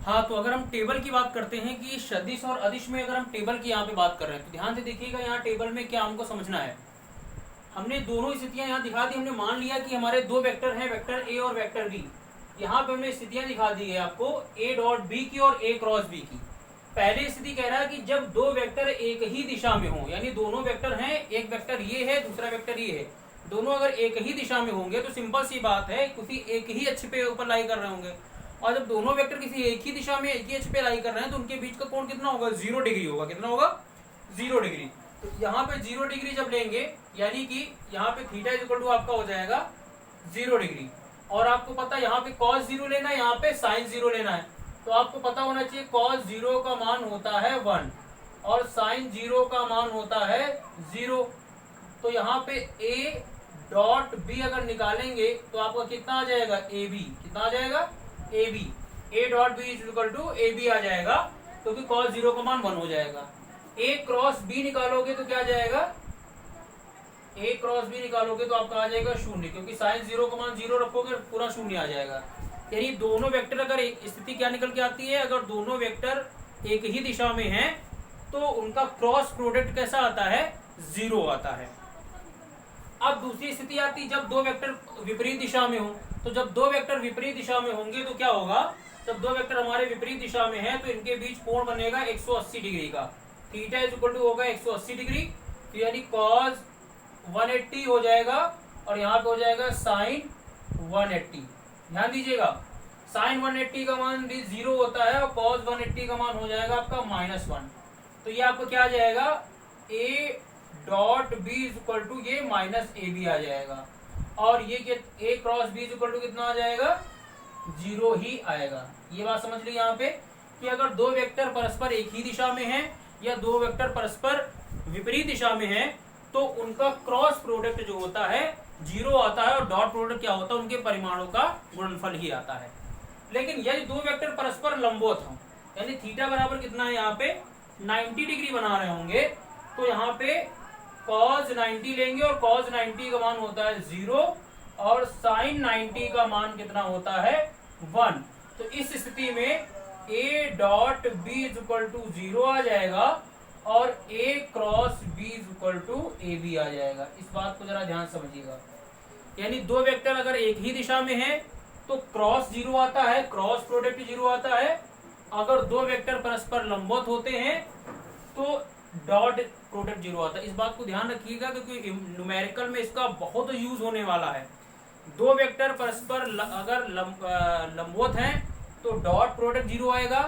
हाँ, तो अगर हम टेबल की बात करते हैं कि सदिश और अदिश में अगर हम टेबल की यहाँ पे बात कर रहे हैं तो ध्यान से देखिएगा, यहाँ टेबल में क्या हमको समझना है। हमने दोनों स्थितियां यहाँ दिखा दी। हमने मान लिया कि हमारे दो वेक्टर हैं, वेक्टर ए और वेक्टर बी। यहाँ पे हमने स्थितियां दिखा दी है आपको ए डॉट बी की और ए क्रॉस बी की। पहली स्थिति कह रहा है कि जब दो वेक्टर एक ही दिशा में हों, यानी दोनों वेक्टर हैं, एक वेक्टर ये है, दूसरा वेक्टर ये है, दोनों अगर एक ही दिशा में होंगे तो सिंपल सी बात है, क्योंकि एक ही अक्ष पे ऊपर लाई कर रहे होंगे। और जब दोनों वेक्टर किसी एक ही दिशा में एक ही अक्ष पे लाई कर रहे हैं तो उनके बीच का कोण कितना होगा? 0 डिग्री होगा। कितना होगा? 0 डिग्री। तो यहाँ पे 0 डिग्री जब लेंगे, यानी कि यहाँ पे थीटा इक्वल टू आपका हो जाएगा 0 डिग्री। और आपको पता है यहाँ पे cos 0 लेना है, यहाँ पे sin 0 लेना है। तो आपको पता होना चाहिए cos 0 का मान होता है 1 और sin 0 का मान होता है 0। तो यहाँ पे a डॉट b अगर निकालेंगे तो आपका कितना आ जाएगा? ab। कितना आ जाएगा? ab। a dot b equal to ab आ जाएगा, क्योंकि cos 0 का मान 1 हो जाएगा। a क्रॉस b निकालोगे तो क्या आ जाएगा? a क्रॉस b निकालोगे तो आपका आ जाएगा 0, क्योंकि sin 0 का मान 0 रखोगे पूरा 0 आ जाएगा। यानी दोनों वेक्टर अगर एक स्थिति क्या निकल के आती है, अगर दोनों वेक्टर एक ही दिशा में हैं तो उनका क्रॉस प्रोडक्ट कैसा आता है? 0 आता है। अब दूसरी स्थिति आती, जब दो वेक्टर विपरीत दिशा में हो। तो जब दो वेक्टर विपरीत दिशा में होंगे तो क्या होगा? जब दो वेक्टर हमारे विपरीत दिशा में है तो इनके बीच कोण बनेगा 180 डिग्री का। थीटा इज इक्वल टू होगा 180 डिग्री, तो यानी cos 180 हो जाएगा और यहाँ पे हो जाएगा sin 180। ध्यान दीजिएगा, sin 180 का मान 0 होता है और cos 180 का मान हो जाएगा आपका -1। तो ये आपको क्या आ जाएगा? a dot B is equal to ये माइनस ए बी आ जाएगा। और ये a cross B is equal to कितना आ जाएगा? 0 ही आएगा। ये बात समझ ली यहाँ पे कि अगर दो वेक्टर परस्पर एक ही दिशा में हैं या दो वेक्टर परस्पर विपरीत दिशा में हैं तो उनका क्रॉस प्रोडक्ट जो होता है 0 आता है और डॉट प्रोडक्ट क्या होता है? उनके परिमाणों का गुणनफल ही आता है। लेकिन यदि दो वेक्टर परस्पर लंबवत हों, यानी थीटा बराबर कितना है यहाँ पे? 90 डिग्री बना रहे होंगे, तो यहाँ पे cos 90 लेंगे और cos 90 का मान होता है 0 और sin 90 का मान कितना होता है? 1। तो इस स्थिति में a dot B is equal to 0 आ जाएगा और a cross b is equal to A B आ जाएगा। इस बात को जरा ध्यान समझिएगा। यानी दो वेक्टर अगर एक ही दिशा में है तो क्रॉस 0 आता है, क्रॉस प्रोडक्ट 0 आता है। अगर दो वेक्टर परस्पर लंबवत होते हैं तो डॉट प्रोडक्ट 0 आता है। इस बात को ध्यान रखिएगा क्योंकि न्यूमेरिकल में इसका बहुत यूज होने वाला है। दो वेक्टर परस्पर अगर लंबवत हैं तो डॉट प्रोडक्ट 0 आएगा।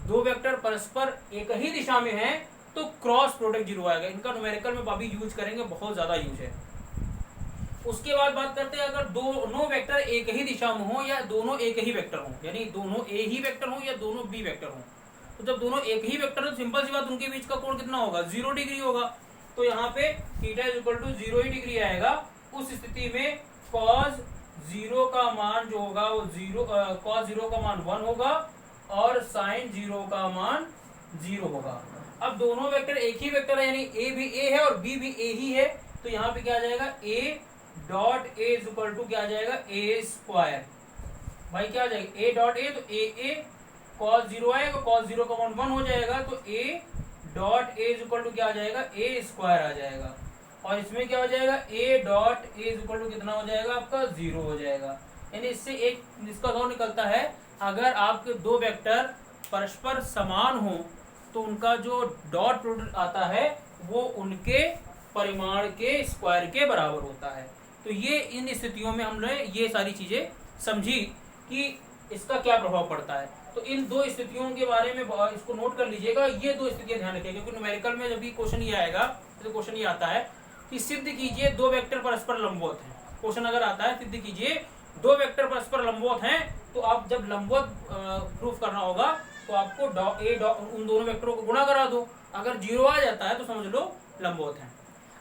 दो वेक्टर परस्पर एक ही दिशा में हैं तो क्रॉस प्रोडक्ट 0 आएगा। इनका न्यूमेरिकल में अभी यूज करेंगे, बहुत ज्यादा यूज है। उसके बाद बात करते हैं अगर दोनों वेक्टर एक ही दिशा में हो या दोनों एक ही वेक्टर हो, यानी दोनों ए ही वेक्टर हो या दोनों बी वेक्टर हो। तो जब दोनों एक ही वेक्टर हो, सिंपल सी बात, उनके बीच का कोण कितना होगा? 0 डिग्री होगा। तो यहाँ पे थीटा इज इक्वल टू 0 ही डिग्री आएगा। उस स्थिति में cos 0 का मान जो होगा वो cos 0 का मान 1 होगा और sin 0 का मान 0 होगा। अब दोनों वेक्टर एक ही वेक्टर है, यानी a भी a है और b भी a ही है। तो यहाँ पे क्या आ जाएगा? a dot a is equal to क्या आ जाएगा? a square. भाई क्या आ जाएगा? a डॉट a, तो a cos 0 आएगा, cos 0 का मान 1 हो जाएगा, तो a dot a is equal to क्या आ जाएगा? a स्क्वायर आ जाएगा। और इसमें क्या हो जाएगा? a dot a is equal to कितना हो जाएगा? आपका 0 हो जाएगा। यानी इससे एक इसका दो निकलता है, अगर आपके दो वेक्टर परस्पर समान हो तो उनका जो डॉट प्रोडक्ट आता है वो उनके परिमाण के स्क्वायर के बराबर होता है। तो ये इन स्थितियों में हमने ये सारी चीजें समझी कि इसका क्या प्रभाव पड़ता है। तो इन दो स्थितियों के बारे में इसको नोट कर लीजिएगा। ये दो स्थितियां ध्यान रखिएगा क्योंकि न्यूमेरिकल में जब भी क्वेश्चन ये आएगा तो क्वेश्चन ये आता है कि सिद्ध कीजिए दो वेक्टर परस्पर लंबवत हैं। क्वेश्चन अगर आता है सिद्ध कीजिए दो वेक्टर परस्पर लंबवत हैं, तो आप जब लंबवत प्रूफ करना होगा तो आपको उन दोनों वेक्टरों को गुणा करा दो। अगर 0 आ जाता है तो समझ लो लंबवत हैं।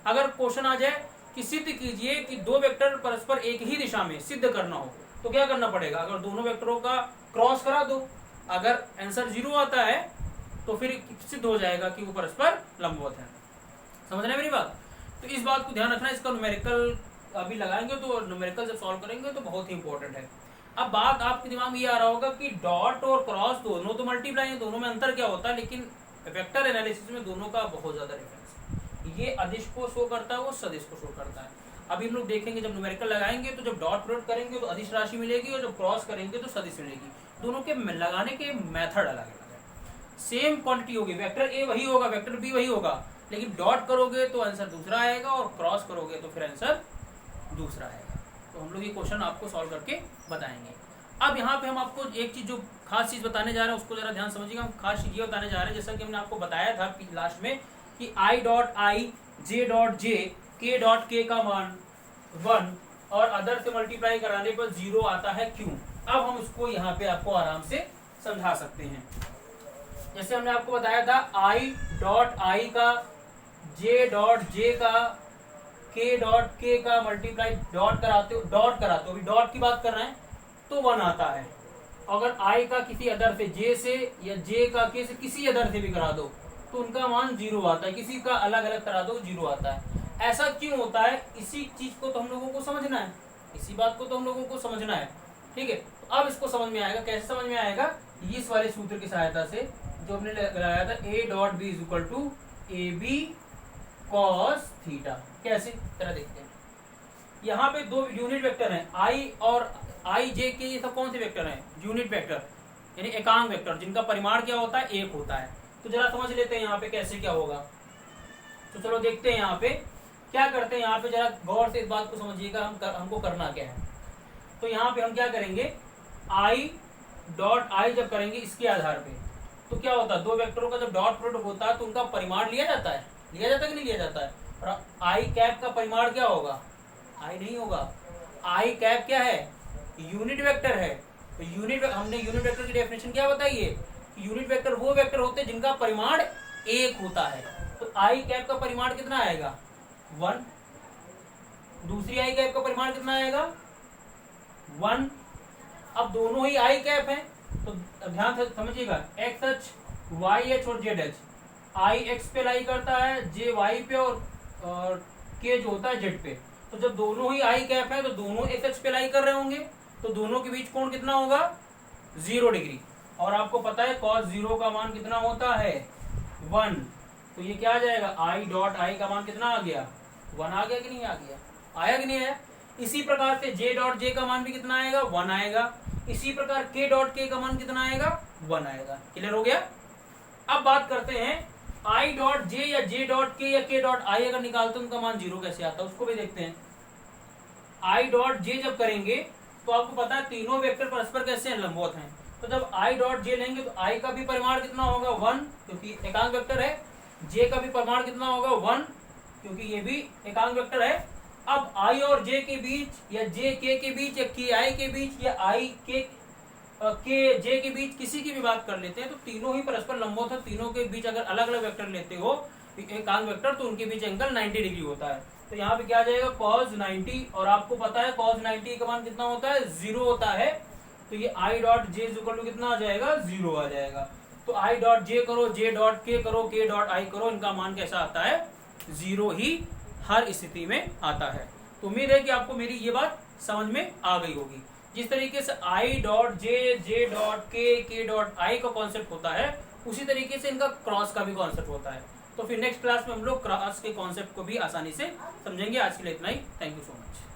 अगर क्वेश्चन आ जाए कि सिद्ध कीजिए कि दो वेक्टर परस्पर एक ही दिशा में, सिद्ध करना हो तो क्या करना पड़ेगा? अगर दोनों वेक्टरों का क्रॉस करा दो, अगर आंसर 0 आता है तो फिर सिद्ध हो जाएगा कि वो परस्पर लंबवत है। समझ रहे हैं मेरी बात? तो इस बात को ध्यान रखना। इसका न्यूमेरिकल अभी लगाएंगे तो न्यूमेरिकल जब सॉल्व करेंगे तो बहुत ही इंपॉर्टेंट है। अब बात आपके दिमाग में ये आ रहा होगा कि डॉट और क्रॉस दोनों तो मल्टीप्लाई है, दोनों में अंतर क्या होता है, लेकिन वेक्टर एनालिसिस में दोनों का बहुत ज्यादा डिफरेंस है। ये अदिश को शो करता है, वो सदिश को शो करता है। अभी हम लोग देखेंगे जब न्यूमेरिकल लगाएंगे तो जब डॉट प्रोडक्ट करेंगे तो अदिश राशि मिलेगी और जब क्रॉस करेंगे तो सदिश मिलेगी। दोनों के लगाने के मेथड अलग अलग है। सेम क्वांटिटी होगी, वेक्टर ए वही होगा, वेक्टर बी वही होगा, लेकिन डॉट करोगे तो आंसर दूसरा आएगा और क्रॉस करोगे तो फिर आंसर दूसरा आएगा। तो हम लोग ये क्वेश्चन आपको सॉल्व करके बताएंगे। अब यहाँ पे हम आपको एक चीज जो खास चीज बताने जा रहे हैं उसको जरा ध्यान समझिएगा। हम खास चीज ये बताने जा रहे हैं, जैसा कि हमने आपको बताया था लास्ट में कि I dot I J dot J के डॉट के का मान 1 और अदर से मल्टीप्लाई कराने पर 0 आता है, क्यों? अब हम उसको यहाँ पे आपको आराम से समझा सकते हैं। जैसे हमने आपको बताया था आई डॉट आई का जे डॉट जे का के डॉट के का मल्टीप्लाई डॉट कराते हो अभी डॉट की बात कर रहे हैं तो 1 आता है। अगर आई का किसी अदर से जे से या जे का के से किसी अदर से भी करा दो तो उनका मान 0 आता है, किसी का अलग अलग करा दो 0 आता है। ऐसा क्यों होता है, इसी चीज को तो हम लोगों को समझना है, इसी बात को तो हम लोगों को समझना है। ठीक है, तो अब इसको समझ में आएगा। कैसे समझ में आएगा? इस वाले सूत्र की सहायता से जो हमने लगाया था A dot B is equal to A B cos theta. कैसे तरह देखते हैं। यहाँ पे दो यूनिट वेक्टर हैं, आई और आई जे के, ये सब कौन से वेक्टर हैं? यूनिट वेक्टर यानी एकांक वेक्टर, जिनका परिमाण क्या होता है? 1 होता है। तो जरा समझ लेते हैं यहाँ पे कैसे क्या होगा। तो चलो देखते हैं यहाँ पे क्या करते हैं। यहाँ पे जरा गौर से इस बात को समझिएगा, हमको करना क्या है। तो यहाँ पे हम क्या करेंगे, आई डॉट आई जब करेंगे इसके आधार पे तो क्या होता है, दो वेक्टरों का जब डॉट प्रोडक्ट होता है तो उनका परिमाण लिया जाता है कि नहीं लिया जाता है। और आई कैप का परिमाण क्या होगा? आई नहीं होगा। आई कैप क्या है? यूनिट वेक्टर है। तो हमने यूनिट वेक्टर की डेफिनेशन क्या बताई है? यूनिट वेक्टर वो वेक्टर होते हैं जिनका परिमाण 1 होता है। तो आई कैप का परिमाण कितना आएगा? 1। दूसरी आई कैप का परिमाण कितना आएगा? 1। अब दोनों ही आई कैप हैं तो ध्यान से समझिएगा, एक्स एच वाई एच और जेड एच। आई एक्स पे लाई करता है, जे वाई पे और के जो होता है जेड पे। तो जब दोनों ही आई कैप है तो दोनों एक्स एच पे लाई कर रहे होंगे तो दोनों के बीच कोण कितना होगा? 0 डिग्री। और आपको पता है cos 0 का मान कितना होता है? 1। तो ये क्या आ जाएगा? आई डॉट आई का मान कितना आ गया? 1 आ गया कि नहीं आ गया? आया कि नहीं आया? इसी प्रकार से जे डॉट जे का मान भी कितना आएगा? 1 आएगा। इसी प्रकार के डॉट के का मान कितना आएगा? 1 आएगा। क्लियर हो गया? अब बात करते हैं आई डॉट जे या जे डॉट के या के डॉट आई अगर निकालते हैं उनका मान 0 कैसे आता है, उसको भी देखते हैं। आई डॉट जे जब करेंगे तो आपको पता है तीनों वेक्टर परस्पर कैसे हैं? लंबवत हैं। तो जब आई डॉट जे लेंगे तो आई का भी परिमाण कितना होगा? 1, क्योंकि एकांक वेक्टर है। जे का भी परिमाण कितना होगा? 1, क्योंकि ये भी एकांक वेक्टर है। अब आई और जे के बीच या जे के बीच या के आई के बीच या आई के जे के बीच किसी की भी बात कर लेते हैं तो तीनों ही परस्पर लंबवत है। तीनों के बीच अगर अलग अलग वेक्टर लेते हो एकांक वेक्टर तो उनके बीच एंगल 90 डिग्री होता है। तो यहाँ पे क्या आ जाएगा? cos 90। और आपको पता है cos 90 का मान कितना होता है? 0 होता है। तो ये आई डॉट जे कितना आ जाएगा? 0 आ जाएगा। तो आई डॉट जे करो, जे डॉट के करो, के डॉट आई करो, इनका मान कैसा आता है? 0 ही हर स्थिति में आता है। तो उम्मीद है कि आपको मेरी ये बात समझ में आ गई होगी। जिस तरीके से I dot J, J dot के डॉट आई का कॉन्सेप्ट होता है उसी तरीके से इनका क्रॉस का भी कॉन्सेप्ट होता है। तो फिर नेक्स्ट क्लास में हम लोग क्रॉस के कॉन्सेप्ट को भी आसानी से समझेंगे। आज के लिए इतना ही। Thank you so much.